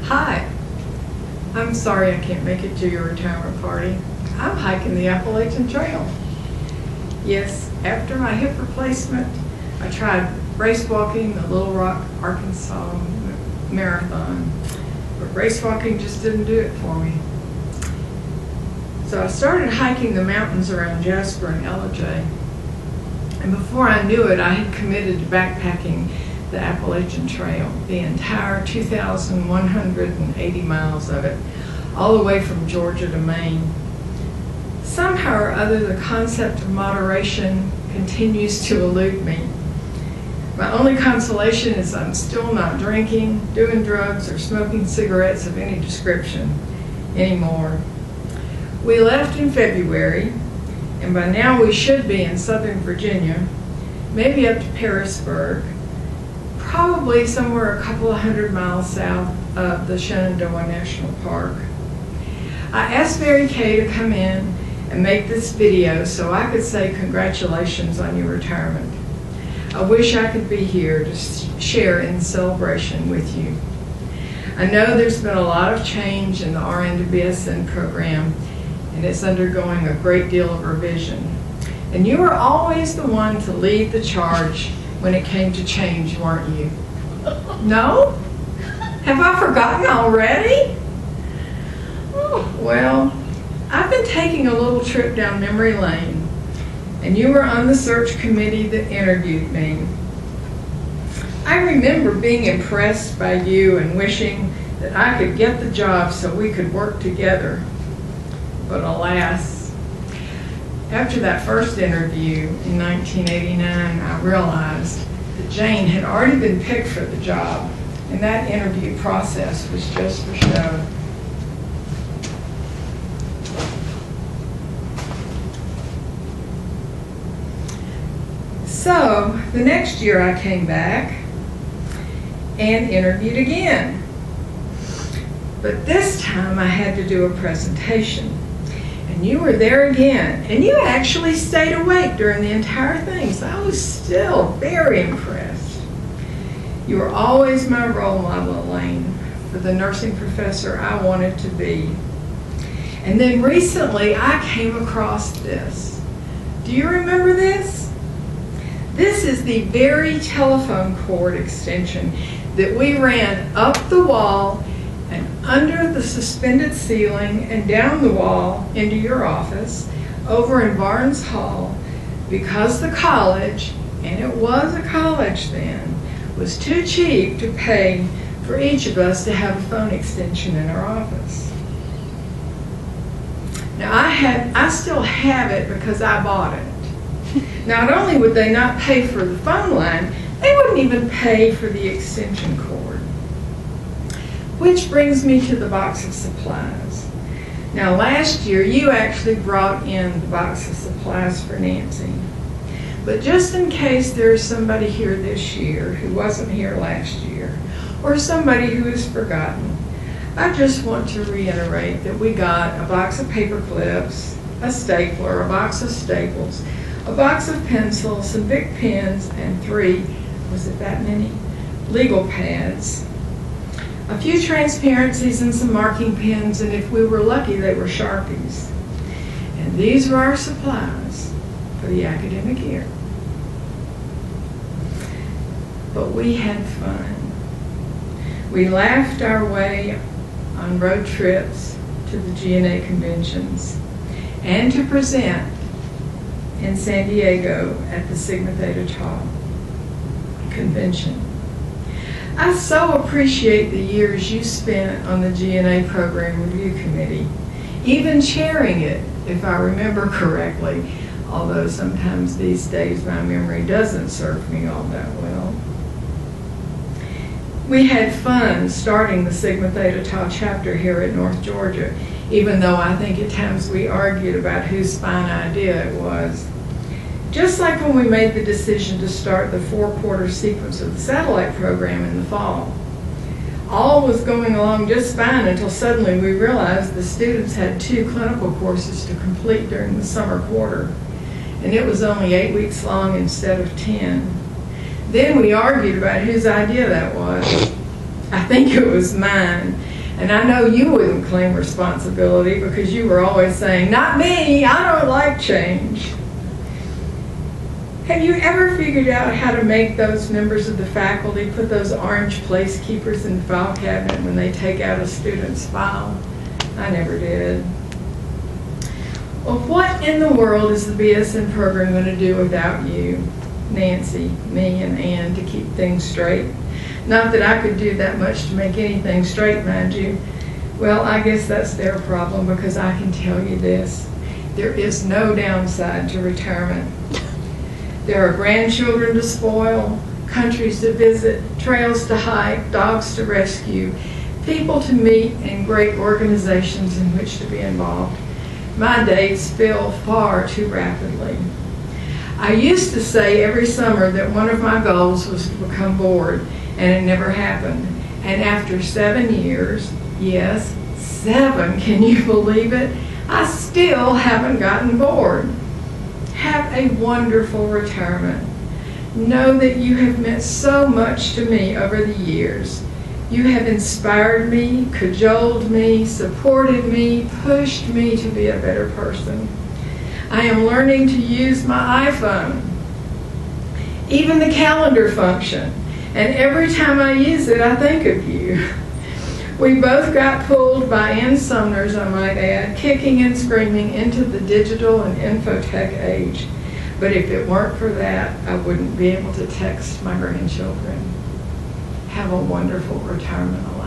Hi, I'm sorry I can't make it to your retirement party. I'm hiking the Appalachian Trail. Yes, after my hip replacement, I tried race walking the Little Rock, Arkansas Marathon, but race walking just didn't do it for me. So I started hiking the mountains around Jasper and LJ. And before I knew it, I had committed to backpacking the Appalachian Trail, the entire 2,180 miles of it, all the way from Georgia to Maine. Somehow or other, the concept of moderation continues to elude me. My only consolation is I'm still not drinking, doing drugs, or smoking cigarettes of any description anymore. We left in February, and by now we should be in Southern Virginia, maybe up to Pearisburg, probably somewhere a couple of 100 miles south of the Shenandoah National Park. I asked Mary Kay to come in and make this video so I could say congratulations on your retirement. I wish I could be here to share in celebration with you. I know there's been a lot of change in the RN to BSN program, and it's undergoing a great deal of revision. And you were always the one to lead the charge when it came to change, weren't you? No? Have I forgotten already? Oh, well, I've been taking a little trip down memory lane, and you were on the search committee that interviewed me. I remember being impressed by you and wishing that I could get the job so we could work together. But alas, after that first interview in 1989, I realized that Jane had already been picked for the job, and that interview process was just for show. So the next year I came back and interviewed again. But this time I had to do a presentation. And you were there again, and you actually stayed awake during the entire thing, so I was still very impressed. You were always my role model, Elaine, for the nursing professor I wanted to be. And then recently I came across this. Do you remember this? This is the very telephone cord extension that we ran up the wall and under the suspended ceiling and down the wall into your office over in Barnes Hall because the college, and it was a college then, was too cheap to pay for each of us to have a phone extension in our office. Now I still have it because I bought it. Not only would they not pay for the phone line, they wouldn't even pay for the extension cord. Which brings me to the box of supplies. Now last year you actually brought in the box of supplies for Nancy. But just in case there's somebody here this year who wasn't here last year, or somebody who has forgotten, I just want to reiterate that we got a box of paper clips, a stapler, a box of staples, a box of pencils, some big pens, and 3, was it that many? Legal pads. A few transparencies and some marking pens, and if we were lucky, they were Sharpies. And these were our supplies for the academic year. But we had fun. We laughed our way on road trips to the GNA conventions and to present in San Diego at the Sigma Theta Tau convention. I so appreciate the years you spent on the GNA Program Review Committee, even chairing it, if I remember correctly, although sometimes these days my memory doesn't serve me all that well. We had fun starting the Sigma Theta Tau chapter here at North Georgia, even though I think at times we argued about whose fine idea it was. Just like when we made the decision to start the 4-quarter sequence of the satellite program in the fall. All was going along just fine until suddenly we realized the students had 2 clinical courses to complete during the summer quarter, and it was only 8 weeks long instead of 10. Then we argued about whose idea that was. I think it was mine. And I know you wouldn't claim responsibility because you were always saying, "Not me, I don't like change." Have you ever figured out how to make those members of the faculty put those orange placekeepers in the file cabinet when they take out a student's file? I never did. Well, what in the world is the BSN program going to do without you, Nancy, me, and Ann, to keep things straight? Not that I could do that much to make anything straight, mind you. Well, I guess that's their problem, because I can tell you this: there is no downside to retirement. There are grandchildren to spoil, countries to visit, trails to hike, dogs to rescue, people to meet, and great organizations in which to be involved. My days fill far too rapidly. I used to say every summer that one of my goals was to become bored, and it never happened. And after 7 years, yes, 7, can you believe it? I still haven't gotten bored. Have a wonderful retirement. Know that you have meant so much to me over the years. You have inspired me, cajoled me, supported me, pushed me to be a better person. I am learning to use my iPhone, even the calendar function, and every time I use it, I think of you. We both got pulled by Ann Sumner's, I might add, kicking and screaming into the digital and infotech age. But if it weren't for that, I wouldn't be able to text my grandchildren. Have a wonderful retirement, Elaine.